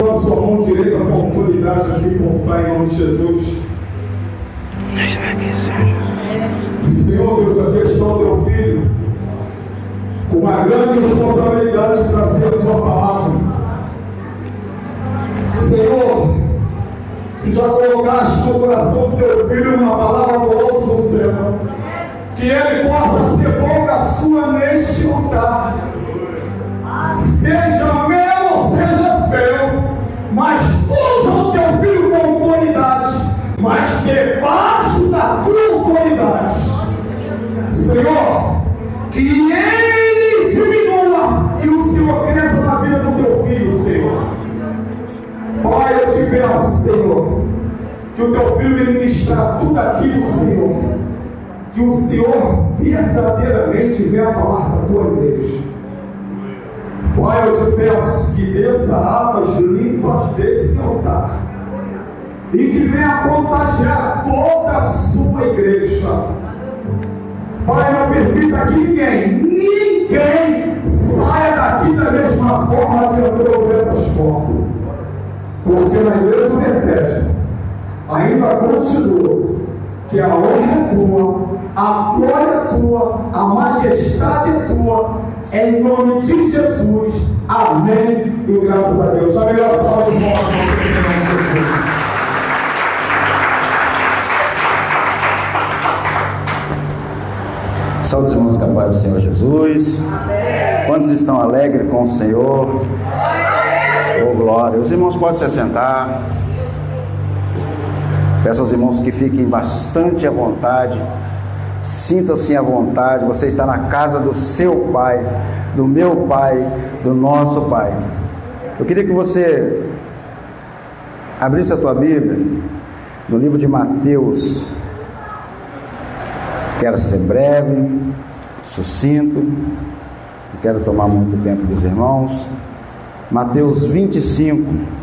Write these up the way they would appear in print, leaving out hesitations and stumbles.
a sua mão direita com autoridade aqui, com o Pai, em nome de Jesus. Senhor Deus, aqui está o teu filho, com uma grande responsabilidade de trazer a tua palavra. Senhor, já colocaste no coração do teu filho uma palavra do alto do céu, que ele possa ser boca sua neste lugar, seja meu ou seja feio, mas usa o teu filho com autoridade, mas debaixo da tua autoridade. Senhor, que ele diminua e o Senhor cresça na vida do teu filho, Senhor. Pai, eu te peço, Senhor, que o teu filho me ministrar tudo aquilo, Senhor, que o Senhor verdadeiramente venha falar com a tua igreja. Pai, eu te peço que desça águas limpas desse altar e que venha contagiar toda a sua igreja. Pai, não permita que ninguém saia daqui da mesma forma que entrou por essas portas, porque na igreja Bethesda ainda continua que a honra é tua, a glória é tua, a majestade é tua, em nome de Jesus, amém e graças a Deus. A melhor salva de palmas para você, em nome de Jesus. Saúde, irmãos, com a paz do Senhor Jesus. Amém. Quantos estão alegres com o Senhor? Oh, glória. Os irmãos podem se assentar. Peço aos irmãos que fiquem bastante à vontade. Sinta-se à vontade. Você está na casa do seu Pai, do meu Pai, do nosso Pai. Eu queria que você abrisse a tua Bíblia no livro de Mateus. Quero ser breve, sucinto, não quero tomar muito tempo dos irmãos. Mateus 25.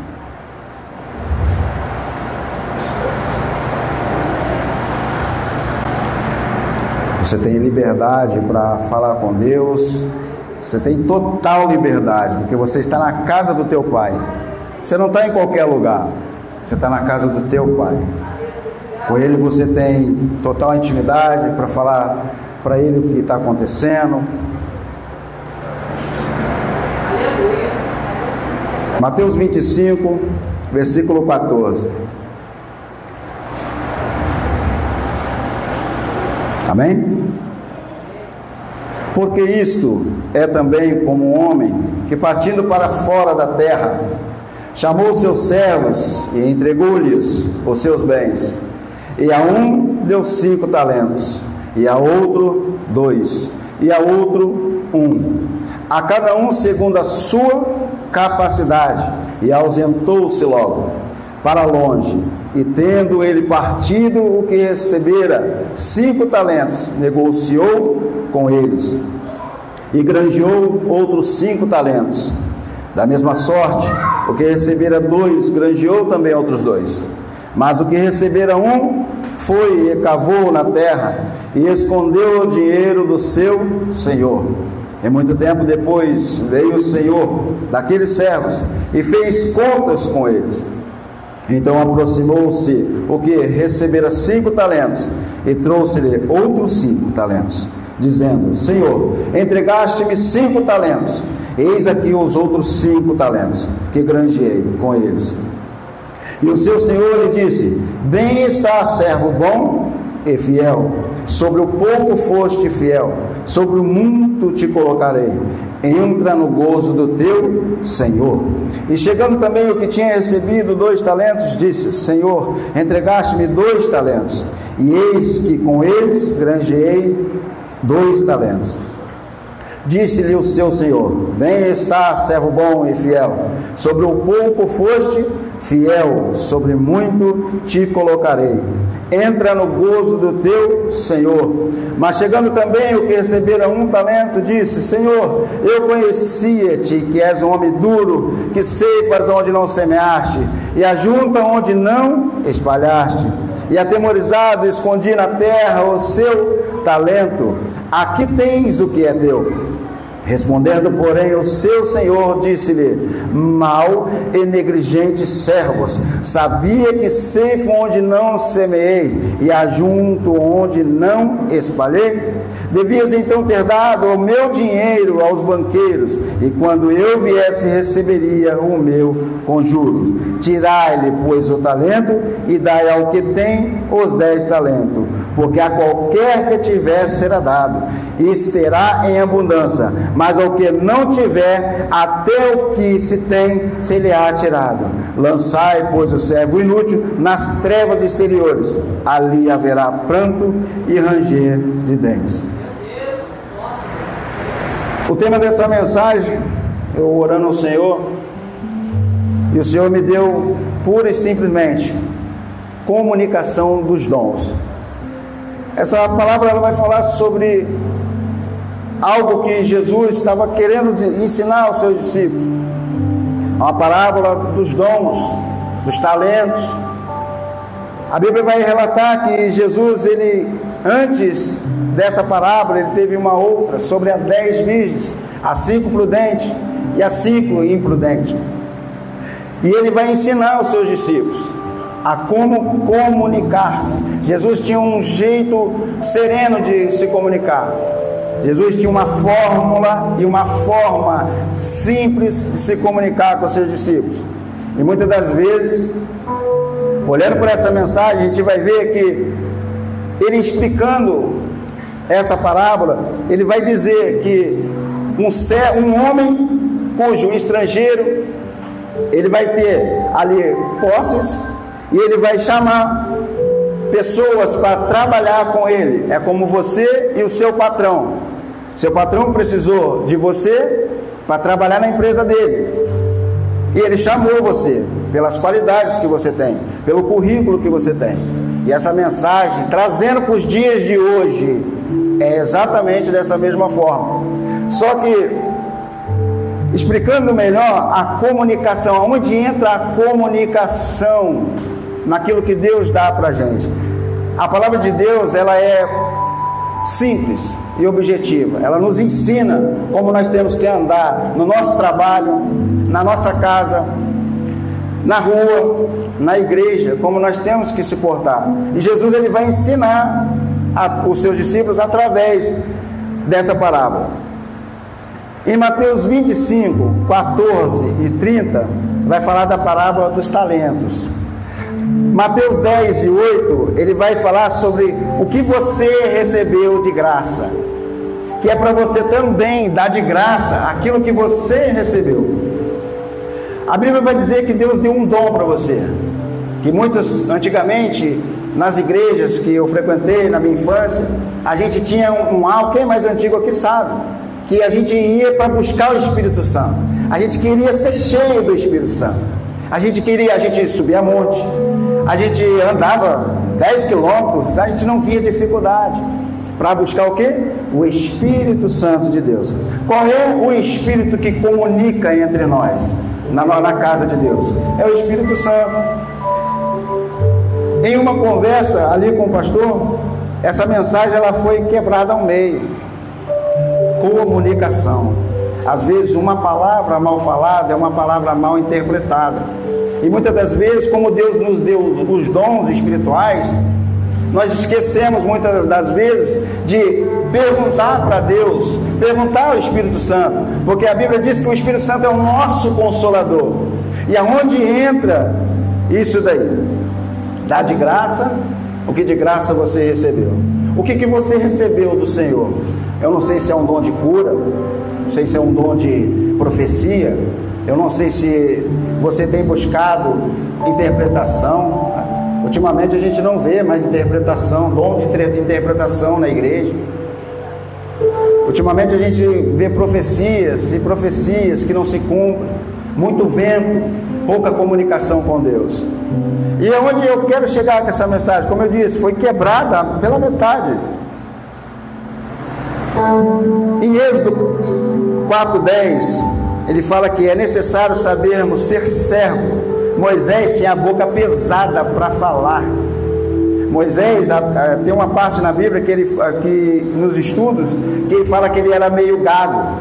Você tem liberdade para falar com Deus, você tem total liberdade, porque você está na casa do teu Pai. Você não está em qualquer lugar, você está na casa do teu Pai. Com Ele você tem total intimidade para falar para Ele o que está acontecendo. Mateus 25, versículo 14. Amém? Porque isto é também como um homem que, partindo para fora da terra, chamou seus servos e entregou-lhes os seus bens. E a um deu 5 talentos, e a outro 2, e a outro 1, a cada um segundo a sua capacidade, e ausentou-se logo para longe. E tendo ele partido o que recebera 5 talentos, negociou com eles, e granjeou outros 5 talentos. Da mesma sorte, o que recebera 2, granjeou também outros 2. Mas o que recebera 1, foi e cavou na terra, e escondeu o dinheiro do seu senhor. E muito tempo depois veio o senhor daqueles servos, e fez contas com eles. Então aproximou-se o que recebera 5 talentos, e trouxe-lhe outros 5 talentos, dizendo: Senhor, entregaste-me 5 talentos, eis aqui os outros 5 talentos, que granjeei com eles. E o seu senhor lhe disse: Bem está, servo bom e fiel, sobre o pouco foste fiel, sobre o muito te colocarei, entra no gozo do teu senhor. E chegando também o que tinha recebido 2 talentos, disse: Senhor, entregaste-me 2 talentos, e eis que com eles granjeei 2 talentos. Disse-lhe o seu senhor: Bem está, servo bom e fiel, sobre o pouco foste fiel, sobre muito te colocarei, entra no gozo do teu senhor. Mas chegando também o que recebera 1 talento, disse: Senhor, eu conhecia-te que és um homem duro, que ceifas onde não semeaste, e ajunta onde não espalhaste. E atemorizado escondi na terra o seu talento. Aqui tens o que é teu. Respondendo, porém, o seu senhor disse-lhe: mau e negligentes servos, sabia que ceifo onde não semeei e ajunto onde não espalhei? Devias então ter dado o meu dinheiro aos banqueiros, e quando eu viesse receberia o meu com juros. Tirai-lhe, pois, o talento e dai ao que tem os 10 talentos, porque a qualquer que tiver será dado, e terá em abundância, mas ao que não tiver, até o que se tem se lhe há tirado. Lançai, pois, o servo inútil nas trevas exteriores, ali haverá pranto e ranger de dentes. O tema dessa mensagem, eu orando ao Senhor, e o Senhor me deu pura e simplesmente comunicação dos dons. Essa palavra ela vai falar sobre algo que Jesus estava querendo ensinar aos seus discípulos. Uma parábola dos dons, dos talentos. A Bíblia vai relatar que Jesus, ele, antes dessa parábola, ele teve uma outra sobre as 10 virgens, as 5 prudentes e as 5 imprudentes. E ele vai ensinar aos seus discípulos a como comunicar-se. Jesus tinha um jeito sereno de se comunicar. Jesus tinha uma fórmula e uma forma simples de se comunicar com os seus discípulos. E muitas das vezes, olhando por essa mensagem, a gente vai ver que ele explicando essa parábola, ele vai dizer que um homem cujo estrangeiro, ele vai ter ali posses, e ele vai chamar pessoas para trabalhar com ele. É como você e o seu patrão. Seu patrão precisou de você para trabalhar na empresa dele, e ele chamou você pelas qualidades que você tem, pelo currículo que você tem. E essa mensagem, trazendo para os dias de hoje, é exatamente dessa mesma forma. Só que, explicando melhor a comunicação, onde entra a comunicação naquilo que Deus dá para a gente. A palavra de Deus, ela é simples e objetiva. Ela nos ensina como nós temos que andar no nosso trabalho, na nossa casa, na rua, na igreja, como nós temos que se portar. E Jesus, ele vai ensinar os seus discípulos através dessa parábola. Em Mateus 25, 14 e 30, vai falar da parábola dos talentos. Mateus 10 e 8, ele vai falar sobre o que você recebeu de graça, que é para você também dar de graça aquilo que você recebeu. A Bíblia vai dizer que Deus deu um dom para você, que muitos, antigamente, nas igrejas que eu frequentei na minha infância, a gente tinha algo, quem é mais antigo aqui sabe, que a gente ia para buscar o Espírito Santo. A gente queria ser cheio do Espírito Santo. A gente subia monte, a gente andava 10 quilômetros, a gente não via dificuldade para buscar o quê? O Espírito Santo de Deus. Qual é o Espírito que comunica entre nós, na casa de Deus? É o Espírito Santo. Em uma conversa ali com o pastor, essa mensagem ela foi quebrada ao meio. Comunicação. Às vezes uma palavra mal falada é uma palavra mal interpretada. E muitas das vezes, como Deus nos deu os dons espirituais, nós esquecemos muitas das vezes de perguntar para Deus, perguntar ao Espírito Santo, porque a Bíblia diz que o Espírito Santo é o nosso consolador. E aonde entra isso daí? Dá de graça o que de graça você recebeu. O que você recebeu do Senhor? Eu não sei se é um dom de cura, não sei se é um dom de profecia, eu não sei se você tem buscado interpretação. Ultimamente a gente não vê mais interpretação, dom de interpretação na igreja. Ultimamente a gente vê profecias e profecias que não se cumprem, muito vento, pouca comunicação com Deus. E é onde eu quero chegar com essa mensagem, como eu disse, foi quebrada pela metade. Em Êxodo 4:10, ele fala que é necessário sabermos ser servo. Moisés tinha a boca pesada para falar. Moisés, tem uma parte na Bíblia que nos estudos, que ele fala que ele era meio gago.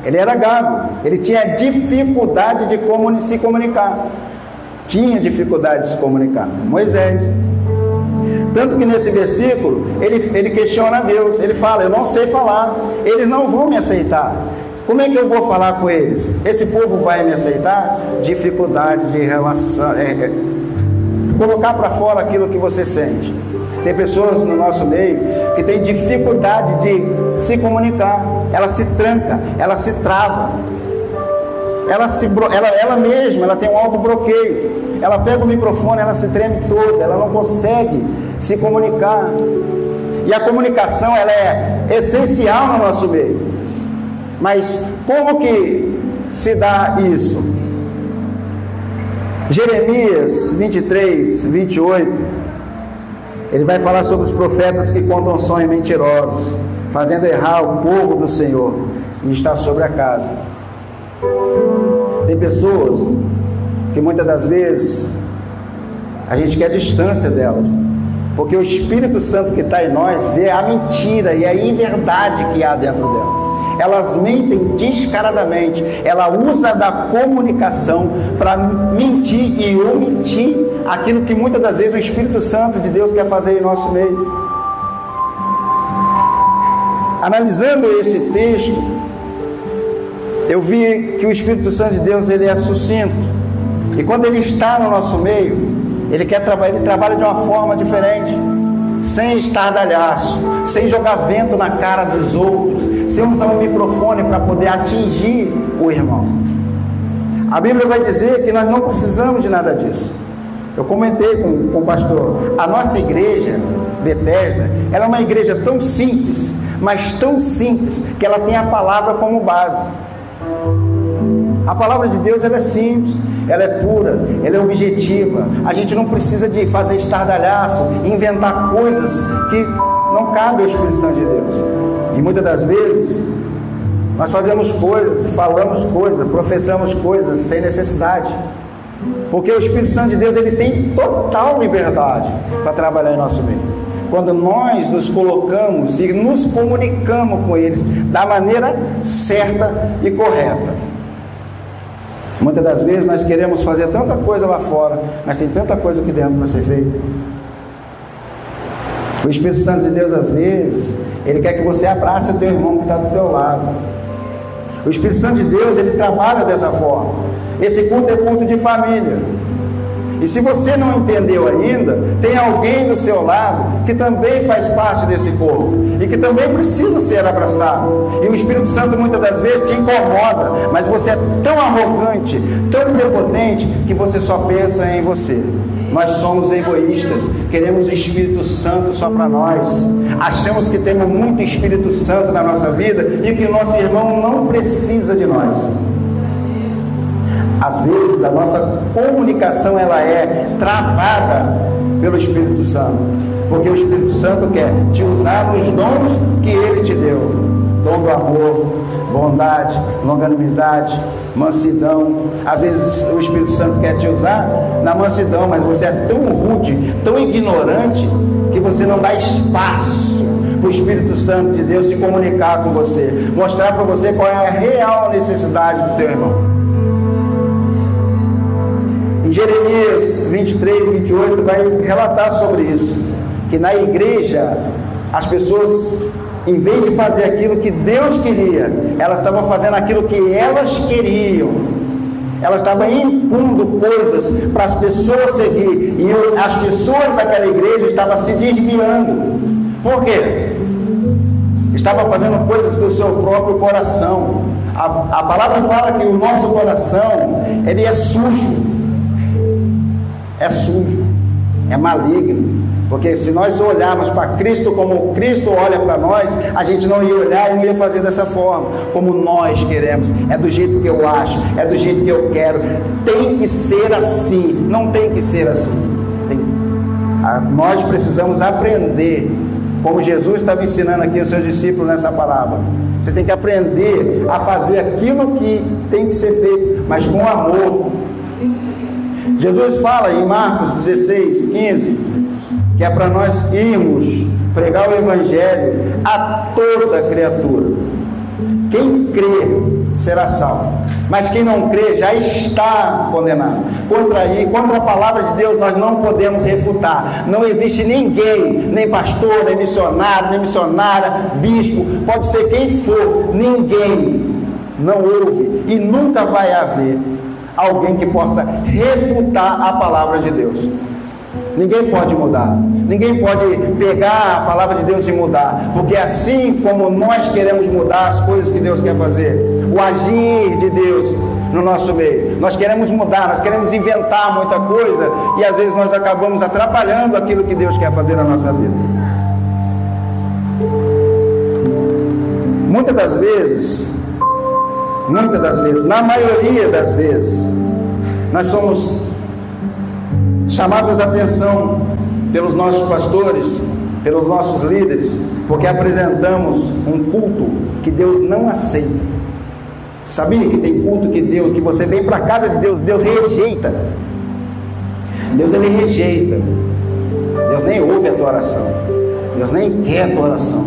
Ele era gago, ele tinha dificuldade de se comunicar. Tinha dificuldade de se comunicar. Moisés. Tanto que nesse versículo, ele questiona Deus. Ele fala, eu não sei falar, eles não vão me aceitar. Como é que eu vou falar com eles? Esse povo vai me aceitar? Dificuldade de relação, colocar para fora aquilo que você sente. Tem pessoas no nosso meio que têm dificuldade de se comunicar. Ela se tranca, ela se trava. Ela mesma, ela tem um auto-bloqueio. Ela pega o microfone, ela se treme toda, ela não consegue se comunicar. E a comunicação, ela é essencial no nosso meio. Mas como que se dá isso? Jeremias 23, 28, ele vai falar sobre os profetas que contam sonhos mentirosos, fazendo errar o povo do Senhor, e está sobre a casa. Tem pessoas que muitas das vezes a gente quer distância delas, porque o Espírito Santo que está em nós vê a mentira e a inverdade que há dentro dela. Elas mentem descaradamente, ela usa da comunicação para mentir e omitir aquilo que muitas das vezes o Espírito Santo de Deus quer fazer em nosso meio. Analisando esse texto, eu vi que o Espírito Santo de Deus, ele é sucinto, e quando ele está no nosso meio, ele trabalha de uma forma diferente, sem estardalhaço, sem jogar vento na cara dos outros, sem usar um microfone para poder atingir o irmão. A Bíblia vai dizer que nós não precisamos de nada disso. Eu comentei com o pastor, a nossa igreja, Bethesda, ela é uma igreja tão simples, mas tão simples, que ela tem a palavra como base. A palavra de Deus, ela é simples, ela é pura, ela é objetiva. A gente não precisa de fazer estardalhaço, inventar coisas que não cabem ao Espírito Santo de Deus. E muitas das vezes nós fazemos coisas, falamos coisas, professamos coisas sem necessidade, porque o Espírito Santo de Deus, ele tem total liberdade para trabalhar em nosso meio. Quando nós nos colocamos e nos comunicamos com eles da maneira certa e correta. Muitas das vezes nós queremos fazer tanta coisa lá fora, mas tem tanta coisa aqui dentro para ser feita. O Espírito Santo de Deus, às vezes, ele quer que você abrace o teu irmão que está do teu lado. O Espírito Santo de Deus, ele trabalha dessa forma. Esse culto é culto de família. E se você não entendeu ainda, tem alguém do seu lado que também faz parte desse corpo e que também precisa ser abraçado. E o Espírito Santo muitas das vezes te incomoda, mas você é tão arrogante, tão prepotente, que você só pensa em você. Nós somos egoístas, queremos o Espírito Santo só para nós. Achamos que temos muito Espírito Santo na nossa vida e que o nosso irmão não precisa de nós. Às vezes a nossa comunicação, ela é travada pelo Espírito Santo, porque o Espírito Santo quer te usar nos dons que ele te deu: dom do amor, bondade, longanimidade, mansidão. Às vezes o Espírito Santo quer te usar na mansidão, mas você é tão rude, tão ignorante, que você não dá espaço para o Espírito Santo de Deus se comunicar com você, mostrar para você qual é a real necessidade do teu irmão. Em Jeremias 23, 28 vai relatar sobre isso, que na igreja as pessoas, em vez de fazer aquilo que Deus queria, elas estavam fazendo aquilo que elas queriam. Elas estavam impondo coisas para as pessoas seguir, e as pessoas daquela igreja estavam se desviando. Por quê? Estavam fazendo coisas do seu próprio coração. A palavra fala que o nosso coração, ele é sujo. É sujo, é maligno, porque se nós olharmos para Cristo como Cristo olha para nós, a gente não ia olhar e não ia fazer dessa forma, como nós queremos. É do jeito que eu acho, é do jeito que eu quero, tem que ser assim, não tem que ser assim. Nós precisamos aprender, como Jesus estava ensinando aqui os seus discípulos nessa palavra. Você tem que aprender a fazer aquilo que tem que ser feito, mas com amor. Jesus fala em Marcos 16, 15, que é para nós irmos pregar o Evangelho a toda criatura. Quem crê será salvo. Mas quem não crê já está condenado. Contra a palavra de Deus nós não podemos refutar. Não existe ninguém, nem pastor, nem missionário, nem missionária, bispo, pode ser quem for, ninguém não ouve e nunca vai haver alguém que possa refutar a palavra de Deus. Ninguém pode mudar, ninguém pode pegar a palavra de Deus e mudar, porque assim como nós queremos mudar as coisas que Deus quer fazer, o agir de Deus no nosso meio, nós queremos mudar, nós queremos inventar muita coisa, e às vezes nós acabamos atrapalhando aquilo que Deus quer fazer na nossa vida. Muitas das vezes, na maioria das vezes, nós somos chamados a atenção pelos nossos pastores, pelos nossos líderes, porque apresentamos um culto que Deus não aceita. Sabia que tem culto que você vem para a casa de Deus, Deus rejeita. Ele rejeita. Deus nem ouve a tua oração. Deus nem quer a tua oração.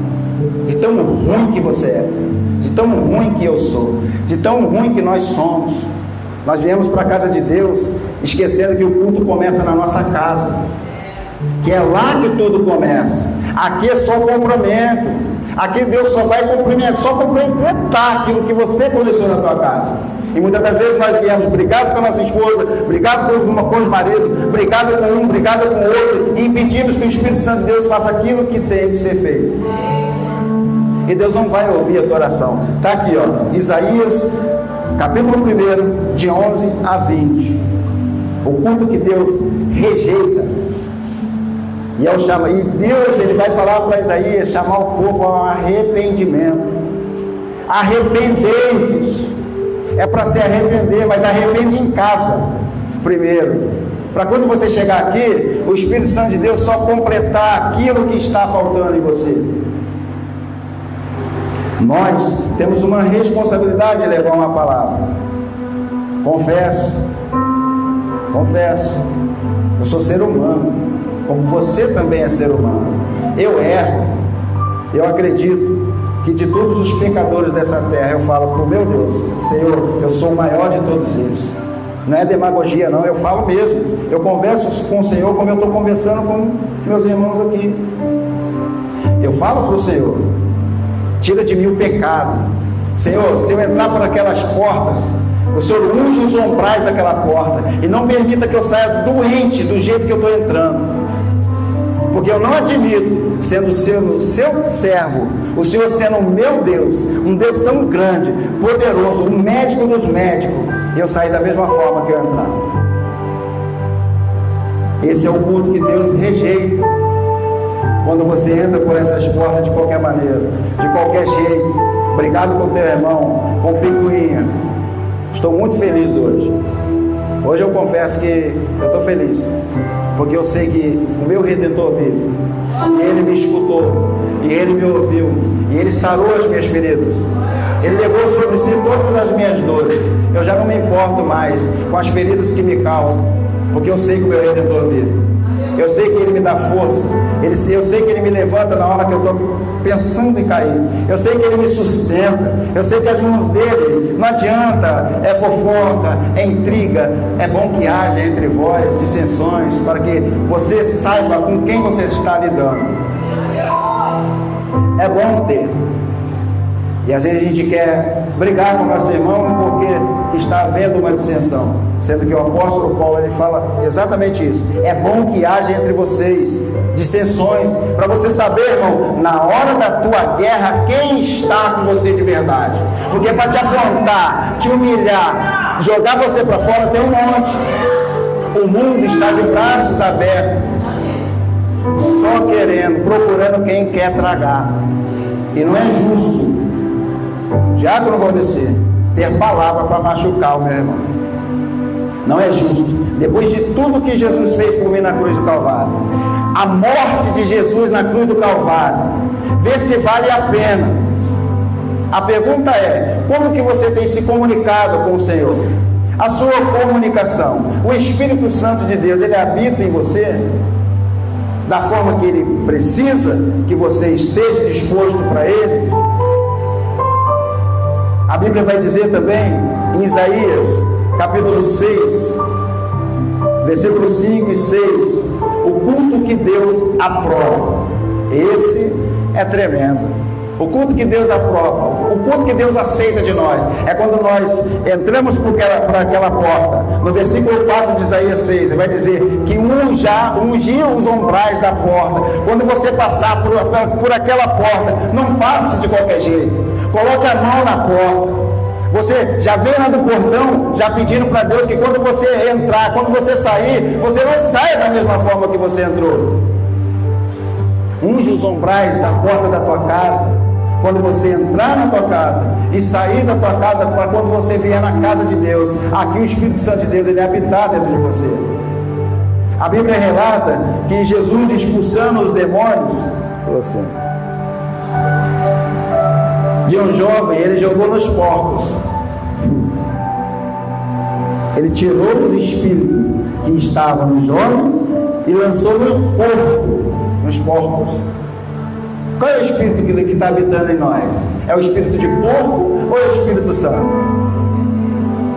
De tão ruim que você é, de tão ruim que eu sou, de tão ruim que nós somos. Nós viemos para a casa de Deus esquecendo que o culto começa na nossa casa, que é lá que tudo começa. Aqui é só cumprimento. Aqui Deus só vai completar aquilo que você começou na tua casa. E muitas das vezes nós viemos brigado com a nossa esposa, brigado com os maridos, brigado com um, brigado com o outro, e impedimos que o Espírito Santo de Deus faça aquilo que tem que ser feito. E Deus não vai ouvir a tua oração. Está aqui, ó, Isaías capítulo 1, de 11 a 20. O culto que Deus rejeita. E Deus, ele vai falar para Isaías, chamar o povo ao arrependimento. Arrependei-vos. É para se arrepender, mas arrepende em casa primeiro, para quando você chegar aqui, o Espírito Santo de Deus só completar aquilo que está faltando em você. Nós temos uma responsabilidade de levar uma palavra. Confesso, eu sou ser humano, como você também é ser humano. Eu erro. Eu acredito que de todos os pecadores dessa terra, eu falo para o meu Deus: Senhor, eu sou o maior de todos eles. Não é demagogia não, eu falo mesmo. Eu converso com o Senhor como eu estou conversando com meus irmãos aqui. Eu falo para o Senhor: tira de mim o pecado. Senhor, se eu entrar por aquelas portas, o Senhor unge os umbrais daquela porta e não permita que eu saia doente do jeito que eu estou entrando. Porque eu não admito, sendo seu servo, o Senhor sendo o meu Deus, um Deus tão grande, poderoso, o médico dos médicos, eu sair da mesma forma que eu entrar. Esse é o culto que Deus rejeita. Quando você entra por essas portas de qualquer maneira, de qualquer jeito, brigado com o teu irmão, com picuinha. Estou muito feliz hoje. Hoje eu confesso que eu estou feliz, porque eu sei que o meu Redentor vive, e Ele me escutou, e Ele me ouviu, e Ele sarou as minhas feridas. Ele levou sobre si todas as minhas dores. Eu já não me importo mais com as feridas que me causam, porque eu sei que o meu Redentor vive. Eu sei que Ele me dá força. Eu sei que Ele me levanta na hora que eu estou pensando em cair. Eu sei que Ele me sustenta. Eu sei que as mãos dEle não adianta, é fofoca, é intriga. É bom que haja entre vós dissensões, para que você saiba com quem você está lidando. É bom ter. E às vezes a gente quer brigar com o nosso irmão porque está havendo uma dissensão, sendo que o apóstolo Paulo, ele fala exatamente isso. É bom que haja entre vocês dissensões, para você saber, irmão, na hora da tua guerra, quem está com você de verdade. Porque para te apontar, te humilhar, jogar você para fora, tem um monte. O mundo está de braços abertos, só querendo, procurando quem quer tragar. E não é justo, diácono Valdecir, ter palavra para machucar o meu irmão. Não é justo. Depois de tudo que Jesus fez por mim na cruz do Calvário, a morte de Jesus na cruz do Calvário, vê se vale a pena. A pergunta é: como que você tem se comunicado com o Senhor? A sua comunicação, o Espírito Santo de Deus, ele habita em você da forma que ele precisa que você esteja disposto para ele? A Bíblia vai dizer também em Isaías, capítulo 6, versículos 5 e 6, o culto que Deus aprova. Esse é tremendo. O culto que Deus aprova, o culto que Deus aceita de nós, é quando nós entramos por aquela porta. No versículo 4 de Isaías 6, ele vai dizer que ungiu os umbrais da porta. Quando você passar por aquela porta, não passe de qualquer jeito, coloque a mão na porta. Você já vem lá do portão, já pedindo para Deus que quando você entrar, quando você sair, você não saia da mesma forma que você entrou. Unge os umbrais da porta da tua casa, quando você entrar na tua casa e sair da tua casa, para quando você vier na casa de Deus, aqui o Espírito Santo de Deus, ele habitar dentro de você. A Bíblia relata que Jesus, expulsando os demônios de um jovem, ele jogou nos porcos. Ele tirou os espíritos que estavam no jovem e lançou no porco, nos porcos. Qual é o espírito que está habitando em nós? É o espírito de porco ou é o Espírito Santo?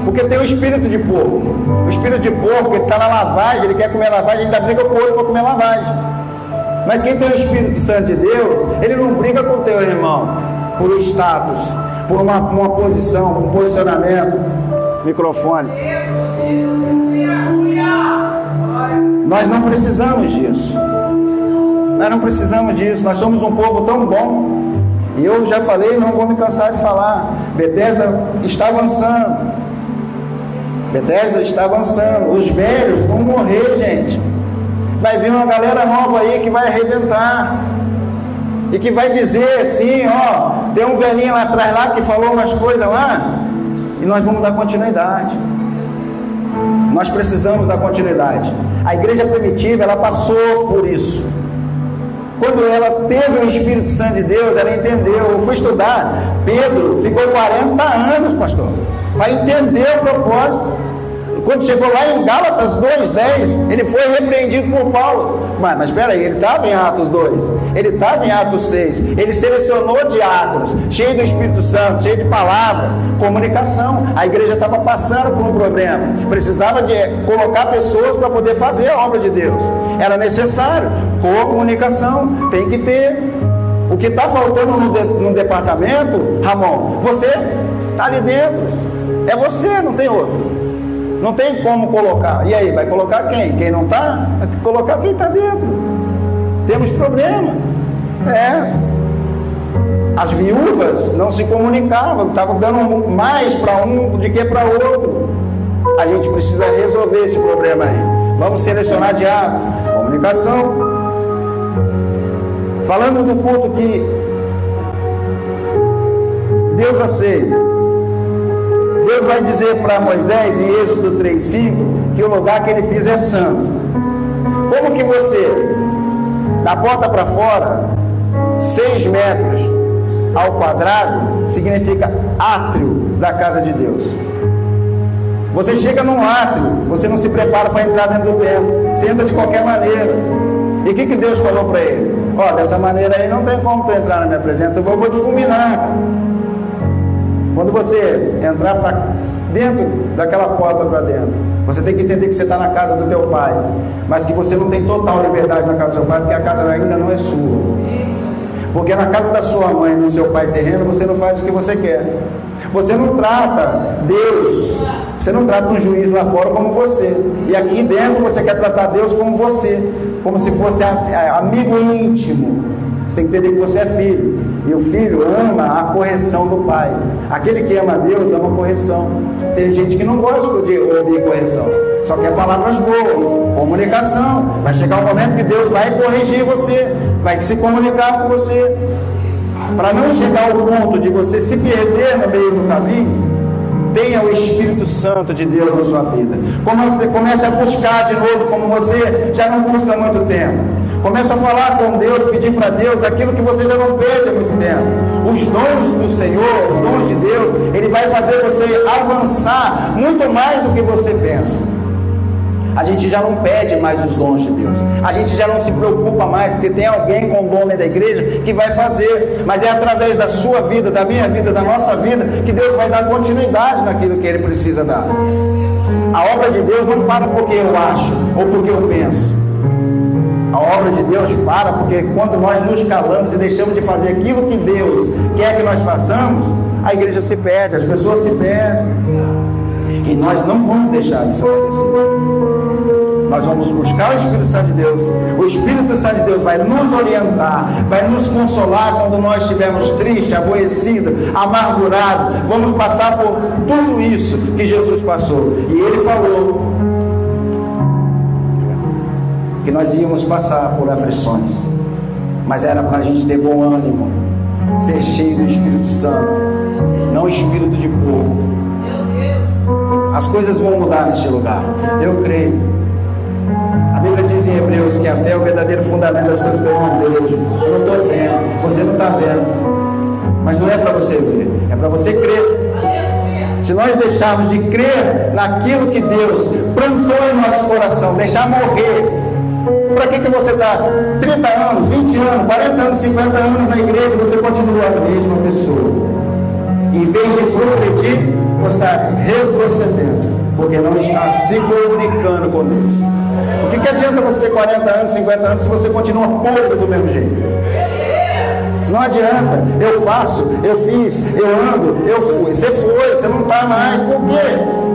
Porque tem o espírito de porco. O espírito de porco, ele está na lavagem, ele quer comer lavagem, ele ainda briga com o outro para comer lavagem. Mas quem tem o Espírito Santo de Deus, ele não briga com o teu irmão por status, por uma posição, um posicionamento. Microfone. Nós não precisamos disso. Nós não precisamos disso. Nós somos um povo tão bom. E eu já falei, não vou me cansar de falar. Bethesda está avançando. Bethesda está avançando. Os velhos vão morrer, gente. Vai vir uma galera nova aí que vai arrebentar. E que vai dizer assim, ó, tem um velhinho lá atrás lá que falou umas coisas lá. E nós vamos dar continuidade. Nós precisamos dar continuidade. A igreja primitiva, ela passou por isso. Quando ela teve o Espírito Santo de Deus, ela entendeu. Eu fui estudar. Pedro ficou 40 anos, pastor, para entender o propósito. Quando chegou lá em Gálatas 2:10, ele foi repreendido por Paulo. Mas espera aí, ele estava em Atos 2, ele estava em Atos 6, ele selecionou diáconos, cheio do Espírito Santo, cheio de palavra, comunicação. A igreja estava passando por um problema, precisava de colocar pessoas para poder fazer a obra de Deus. Era necessário comunicação, tem que ter. O que está faltando no departamento, Ramon, você está ali dentro, é você, não tem outro. Não tem como colocar. E aí, vai colocar quem? Quem não está? Vai ter que colocar quem está dentro. Temos problema. As viúvas não se comunicavam, estavam dando mais para um do que para outro. A gente precisa resolver esse problema aí. Vamos selecionar diácono. Comunicação. Falando do culto que Deus aceita. Deus vai dizer para Moisés, em Êxodo 3:5, que o lugar que ele pisa é santo. Como que você, da porta para fora, 6 metros ao quadrado, significa átrio da casa de Deus. Você chega num átrio, você não se prepara para entrar dentro do templo, você entra de qualquer maneira. E o que Deus falou para ele? Ó, dessa maneira aí não tem como tu entrar na minha presença, eu vou te fulminar. Quando você entrar para dentro daquela porta para dentro, você tem que entender que você está na casa do teu pai, mas que você não tem total liberdade na casa do seu pai, porque a casa ainda não é sua. Porque na casa da sua mãe, no seu pai terreno, você não faz o que você quer. Você não trata Deus, você não trata um juiz lá fora como você. E aqui dentro você quer tratar Deus como você, como se fosse amigo íntimo. Você tem que entender que você é filho. E o filho ama a correção do pai. Aquele que ama Deus ama a correção. Tem gente que não gosta de ouvir correção, só quer palavras boas, comunicação. Vai chegar um momento que Deus vai corrigir você, vai se comunicar com você. Para não chegar ao ponto de você se perder no meio do caminho, tenha o Espírito Santo de Deus na sua vida. Comece a buscar de novo, como você já não busca há muito tempo. Comece a falar com Deus, pedir para Deus aquilo que você já não pede há muito tempo. Os dons do Senhor, os dons de Deus, Ele vai fazer você avançar muito mais do que você pensa. a gente já não pede mais os dons de Deus, a gente já não se preocupa mais, porque tem alguém com dom dentro da igreja que vai fazer, mas é através da sua vida, da minha vida, da nossa vida, que Deus vai dar continuidade naquilo que Ele precisa dar. A obra de Deus não para porque eu acho, ou porque eu penso. A obra de Deus para porque quando nós nos calamos e deixamos de fazer aquilo que Deus quer que nós façamos, a igreja se perde, as pessoas se perdem. E nós não vamos deixar isso acontecer. Nós vamos buscar o Espírito Santo de Deus. O Espírito Santo de Deus vai nos orientar, vai nos consolar quando nós estivermos tristes, aborrecidos, amargurados. Vamos passar por tudo isso que Jesus passou. E Ele falou que nós íamos passar por aflições, mas era para a gente ter bom ânimo, ser cheio do Espírito Santo, não espírito de porco. As coisas vão mudar neste lugar, eu creio. A Bíblia diz em Hebreus que a fé é o verdadeiro fundamento das coisas que eu não vejo. Eu não estou vendo, você não está vendo, mas não é para você ver, é para você crer. Se nós deixarmos de crer naquilo que Deus plantou em nosso coração, deixar morrer. Para que você está 30 anos, 20 anos, 40 anos, 50 anos na igreja e você continua a mesma pessoa? Em vez de progredir, você está retrocedendo, porque não está se comunicando com Deus. O que adianta você ter 40 anos, 50 anos, se você continua podre do mesmo jeito? Não adianta, eu faço, eu fiz, eu ando, eu fui. Você não está mais, por quê?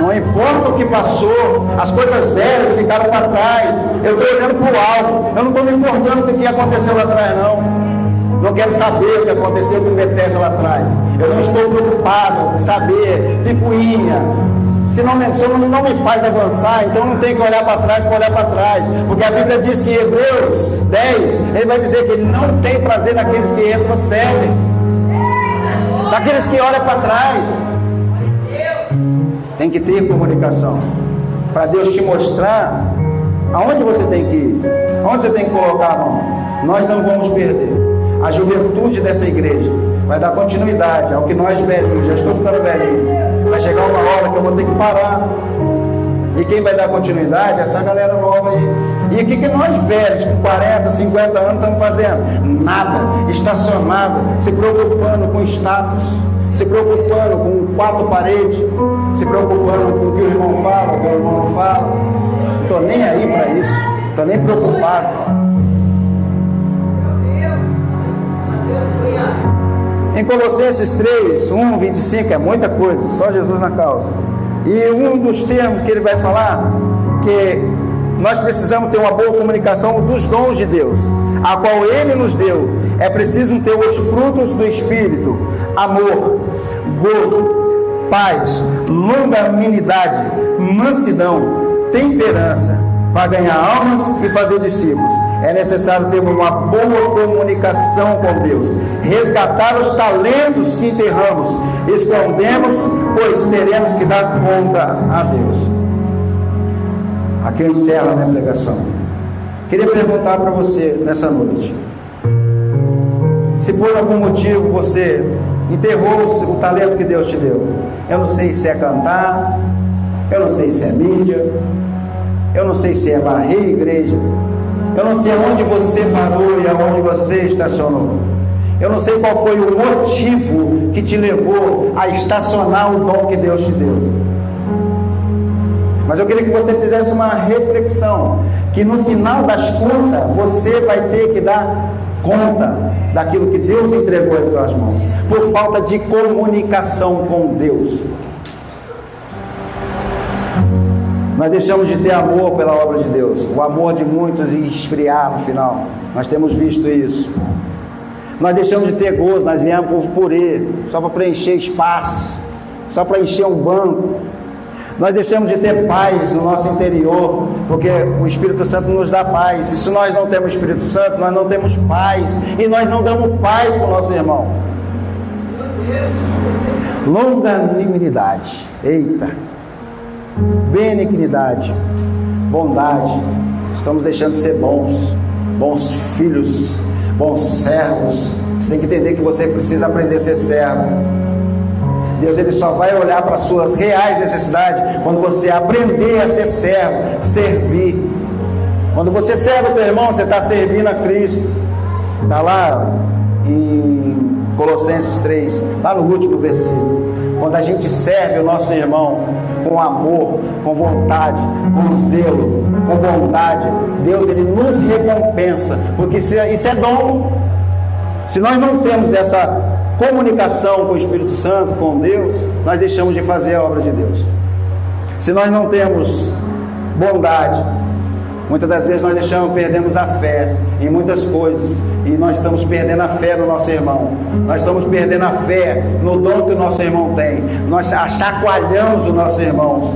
Não importa o que passou, as coisas velhas ficaram para trás. Eu estou olhando para o alto, eu não estou me importando com o que aconteceu lá atrás, não. Não quero saber o que aconteceu com o Bethesda lá atrás. Eu não estou preocupado em saber, picuinha. Se não me faz avançar, então não tem que olhar para trás para olhar para trás. Porque a Bíblia diz que em Hebreus 10, ele vai dizer que ele não tem prazer naqueles que retrocedem, naqueles que olham para trás. Tem que ter comunicação para Deus te mostrar aonde você tem que ir, aonde você tem que colocar a mão. Nós não vamos perder. A juventude dessa igreja vai dar continuidade ao que nós velhos, já estou ficando velhinho, vai chegar uma hora que eu vou ter que parar. E quem vai dar continuidade é essa galera nova aí. E o que nós velhos com 40, 50 anos estamos fazendo? Nada, estacionado, se preocupando com status, se preocupando com 4 paredes, se preocupando com o que o irmão fala, o que o irmão não fala. Não estou nem aí para isso, não estou nem preocupado. Em Colossenses 3, 1, 25, é muita coisa, só Jesus na causa. E um dos termos que ele vai falar, que nós precisamos ter uma boa comunicação dos dons de Deus, a qual Ele nos deu. É preciso ter os frutos do Espírito: amor, gozo, paz, longanimidade, mansidão, temperança, para ganhar almas e fazer discípulos. É necessário ter uma boa comunicação com Deus, resgatar os talentos que enterramos, escondemos, pois teremos que dar conta a Deus. Aqui eu encerro a minha pregação. Queria perguntar para você nessa noite, se por algum motivo você enterrou o talento que Deus te deu. Eu não sei se é cantar, eu não sei se é mídia, eu não sei se é varrer a igreja, eu não sei aonde você parou e aonde você estacionou. Eu não sei qual foi o motivo que te levou a estacionar o dom que Deus te deu. Mas eu queria que você fizesse uma reflexão, que no final das contas você vai ter que dar conta daquilo que Deus entregou em tuas mãos, por falta de comunicação com Deus. Nós deixamos de ter amor pela obra de Deus, o amor de muitos e esfriar no final. Nós temos visto isso. Nós deixamos de ter gozo, nós viemos por purê, só para preencher espaço, só para encher um banco. Nós deixamos de ter paz no nosso interior, porque o Espírito Santo nos dá paz. E se nós não temos Espírito Santo, nós não temos paz, e nós não damos paz para o nosso irmão. Longanimidade, eita, benignidade, bondade. Estamos deixando de ser bons filhos, bons servos. Você tem que entender que você precisa aprender a ser servo. Deus ele só vai olhar para as suas reais necessidades quando você aprender a ser servo, servir. Quando você serve o teu irmão, você está servindo a Cristo. Está lá em Colossenses 3, lá no último versículo. Quando a gente serve o nosso irmão com amor, com vontade, com zelo, com bondade, Deus ele nos recompensa, porque isso é dom. Se nós não temos essa comunicação com o Espírito Santo, com Deus, nós deixamos de fazer a obra de Deus. Se nós não temos bondade, muitas das vezes nós perdemos a fé em muitas coisas, e nós estamos perdendo a fé no nosso irmão, nós estamos perdendo a fé no dom que o nosso irmão tem, nós achacoalhamos os nossos irmãos,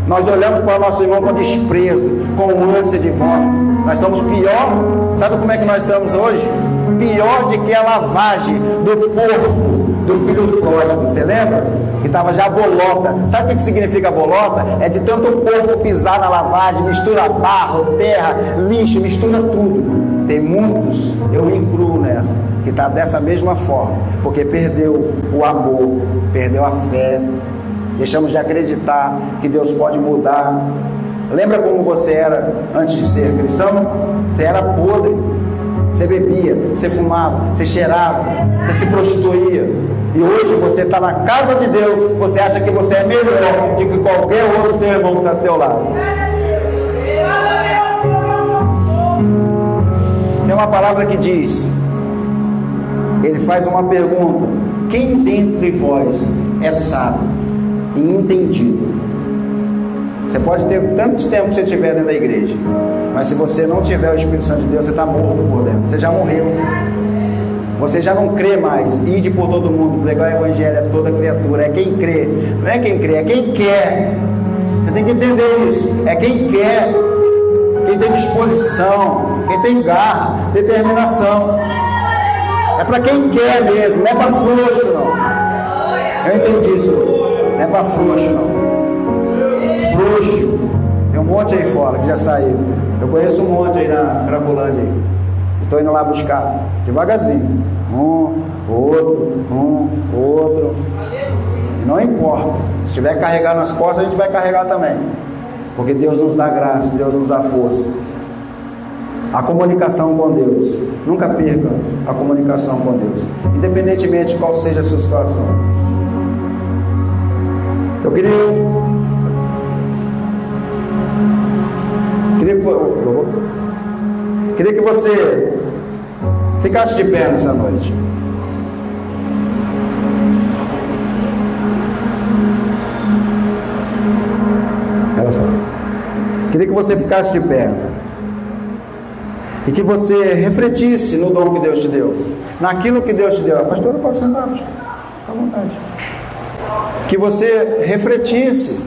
nós olhamos para o nosso irmão com desprezo, com ânsia de volta. Nós estamos pior. Sabe como é que nós estamos hoje? Pior de que a lavagem do porco do filho do pródigo. Você lembra? Que estava já bolota. Sabe o que significa bolota? É de tanto o porco pisar na lavagem, mistura barro, terra, lixo, mistura tudo. Tem muitos, eu me incluo nessa, que está dessa mesma forma, porque perdeu o amor, perdeu a fé. Deixamos de acreditar que Deus pode mudar. Lembra como você era antes de ser cristão? Você era podre. Você bebia, você fumava, você cheirava, você se prostituía. E hoje você está na casa de Deus, você acha que você é melhor do que qualquer outro teu irmão que está do teu lado. Tem uma palavra que diz, ele faz uma pergunta: quem dentre vós é sábio e entendido? Você pode ter tanto tempo que você estiver dentro da igreja, mas se você não tiver o Espírito Santo de Deus, você está morto por dentro, você já morreu, você já não crê mais. Ide por todo mundo, pregar o evangelho a toda criatura. É quem crê, não é quem crê, é quem quer. Você tem que entender isso. É quem quer, quem tem disposição, quem tem garra, determinação. É para quem quer mesmo, não é para frouxo não. Eu entendi isso, não é para frouxo não. Frouxo, tem um monte aí fora que já saiu. Eu conheço um monte aí na Cracolândia. Estou indo lá buscar devagarzinho, outro. Não importa, se tiver carregado nas costas, a gente vai carregar também, porque Deus nos dá graça, Deus nos dá força. A comunicação com Deus, nunca perca a comunicação com Deus, independentemente de qual seja a sua situação. Eu queria que você ficasse de pé nessa noite. Olha só. Queria que você ficasse de pé e que você refletisse no dom que Deus te deu, naquilo que Deus te deu. A pastora pode sentar, fica à vontade. Que você refletisse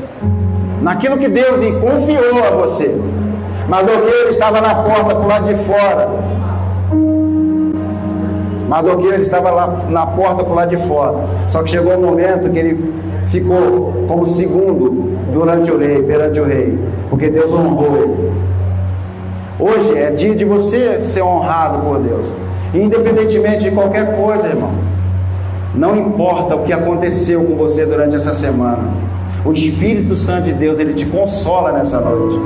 naquilo que Deus confiou a você. Mardoqueu estava na porta para o lado de fora. Mardoqueu estava lá na porta para o lado de fora. Só que chegou um momento que ele ficou como segundo perante o rei, porque Deus honrou ele. Hoje é dia de você ser honrado por Deus, independentemente de qualquer coisa, irmão. Não importa o que aconteceu com você durante essa semana, o Espírito Santo de Deus, ele te consola nessa noite.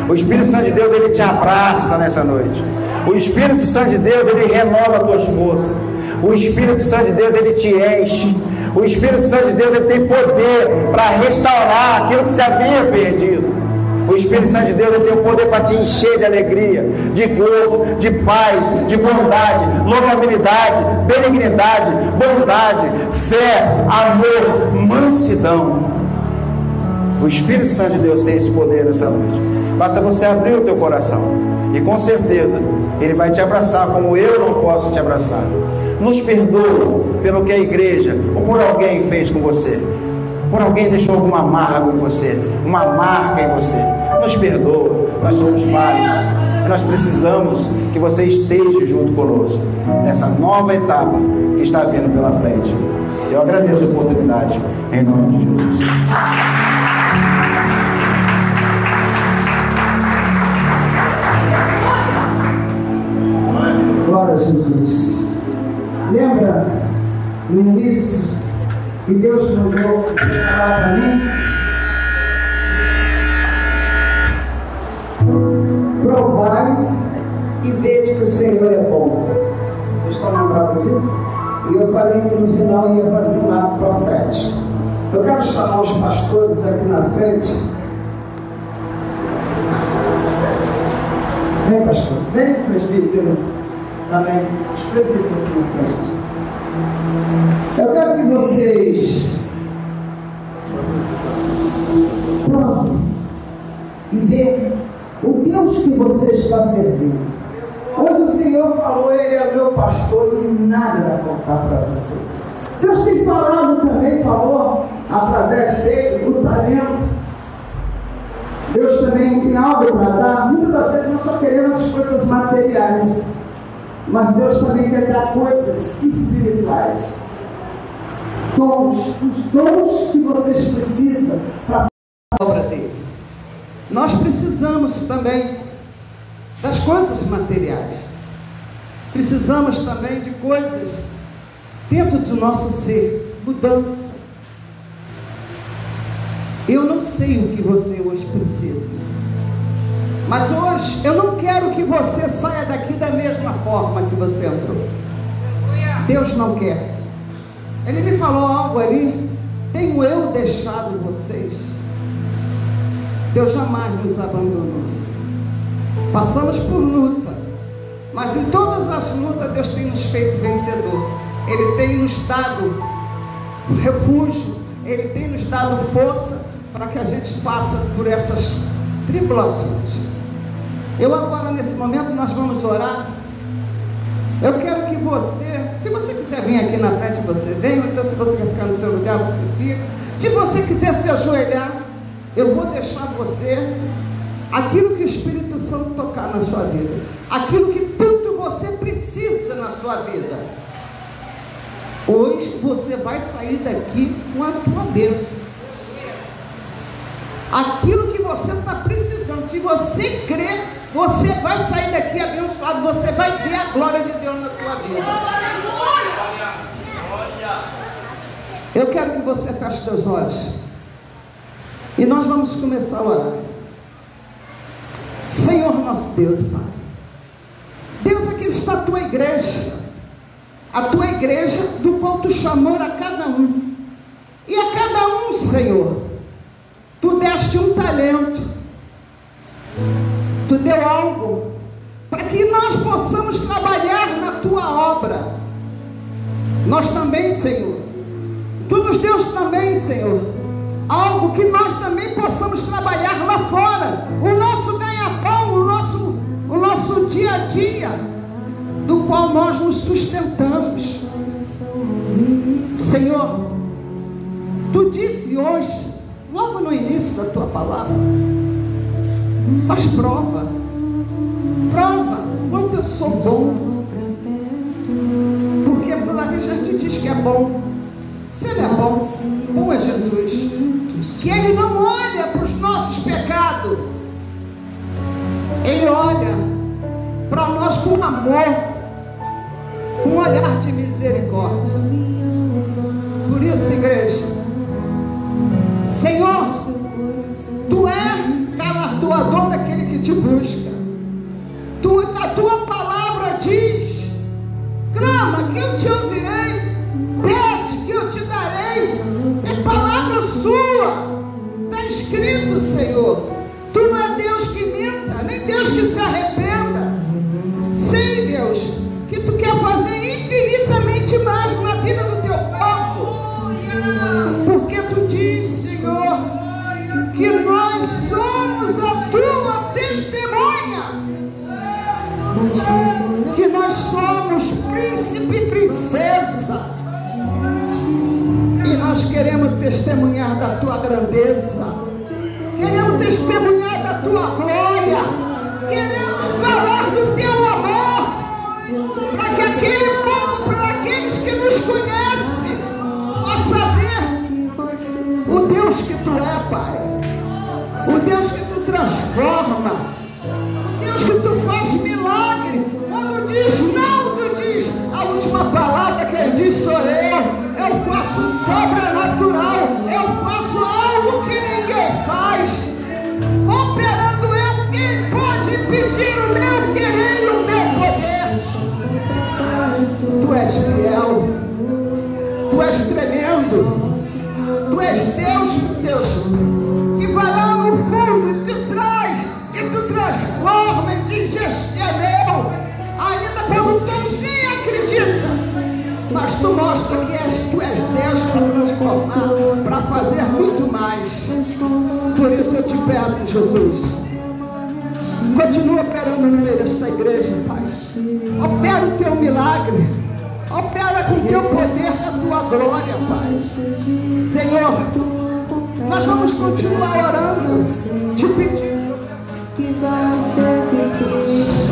O Espírito Santo de Deus, ele te abraça nessa noite. O Espírito Santo de Deus, ele renova as tuas forças. O Espírito Santo de Deus, ele te enche. O Espírito Santo de Deus, ele tem poder para restaurar aquilo que se havia perdido. O Espírito Santo de Deus, ele tem o poder para te encher de alegria, de gozo, de paz, de bondade, longanimidade, benignidade, bondade, fé, amor, mansidão. O Espírito Santo de Deus tem esse poder nessa noite. Basta você abrir o teu coração e com certeza ele vai te abraçar como eu não posso te abraçar. Nos perdoa pelo que a igreja ou por alguém fez com você, por alguém deixou alguma amarga em você, uma marca em você. Nos perdoa, nós somos falhos, nós precisamos que você esteja junto conosco nessa nova etapa que está vindo pela frente. Eu agradeço a oportunidade em nome de Jesus. Glória a Jesus. Lembra no início E Deus mandou falar para mim: provai e vede que o Senhor é bom. Vocês estão lembrados disso? E eu falei que no final ia fazer um ato profético. Eu quero chamar os pastores aqui na frente. Vem, pastor. Vem, presbítero. Também. Os presbíteros aqui na frente. Eu quero que vocês provem e vejam o Deus que você está servindo. Hoje o Senhor falou: Ele é meu pastor e nada vai faltar para vocês. Deus tem falado também, falou através dele o talento. Deus também tem algo para dar. Muitas das vezes nós só queremos as coisas materiais, mas Deus também quer dar coisas espirituais. Dons, os dons que vocês precisam para a obra dele. Nós precisamos também das coisas materiais. Precisamos também de coisas dentro do nosso ser, mudança. Eu não sei o que você hoje precisa, mas hoje eu não quero que você saia daqui da mesma forma que você entrou. Deus não quer. Ele me falou algo ali: tenho eu deixado vocês? Deus jamais nos abandonou. Passamos por luta, mas em todas as lutas Deus tem nos feito vencedor. Ele tem nos dado refúgio, Ele tem nos dado força para que a gente passe por essas tribulações. Eu agora, nesse momento, nós vamos orar. Eu quero que você, se você quiser vir aqui na frente, você vem, ou então se você quer ficar no seu lugar, você fica. Se você quiser se ajoelhar, eu vou deixar você aquilo que o Espírito Santo tocar na sua vida, aquilo que tanto você precisa na sua vida. Hoje você vai sair daqui com a tua bênção. Aquilo que você está precisando, se você crer, você vai sair daqui abençoado, você vai ver a glória de Deus na tua vida. Eu quero que você feche seus olhos e nós vamos começar a orar. Senhor nosso Deus, Pai, Deus, aqui está a tua igreja do qual tu chamou a cada um, e a cada um, Senhor, tu deste um talento, tu deu algo para que nós possamos trabalhar na tua obra. Nós também, Senhor, tu nos deu também, Senhor, algo que nós também possamos trabalhar lá fora, o nosso ganha-pão, o nosso dia a dia, do qual nós nos sustentamos. Senhor, tu disse hoje, logo no início da tua palavra, faz prova quanto eu sou bom, porque toda vez a gente diz que é bom. Se ele é bom, bom é Jesus, que ele não olha para os nossos pecados, ele olha para nós com amor, com um olhar de misericórdia. Por isso, igreja, Senhor, tu és galardoador daquele que te busca. A tua palavra diz: clama que eu te ouvirei, pede que eu te darei. É palavra sua, está escrito, Senhor. Tu não é Deus que minta, nem Deus que se arrependa. Sei, Deus, que tu quer fazer infinitamente mais na vida do teu povo, porque tu diz, Senhor, que nós somos a tua testemunha, que nós somos príncipe e princesa, e nós queremos testemunhar da tua grandeza, queremos testemunhar da tua glória, queremos falar do teu amor, para que aquele povo, para aqueles que nos conhecem, possa ver o Deus que tu é, Pai, o Deus que tu transforma, o Deus que tu faz milagre. Quando diz não, tu diz a última palavra que ele diz: sou eu faço sobrenatural. mostra que tu és Deus para transformar, para fazer muito mais. Por isso eu te peço, Jesus, continua operando no meio desta igreja, Pai. Opera o teu milagre, opera com o teu poder a tua glória, Pai. Senhor, nós vamos continuar orando, te pedindo que vai ser de Deus.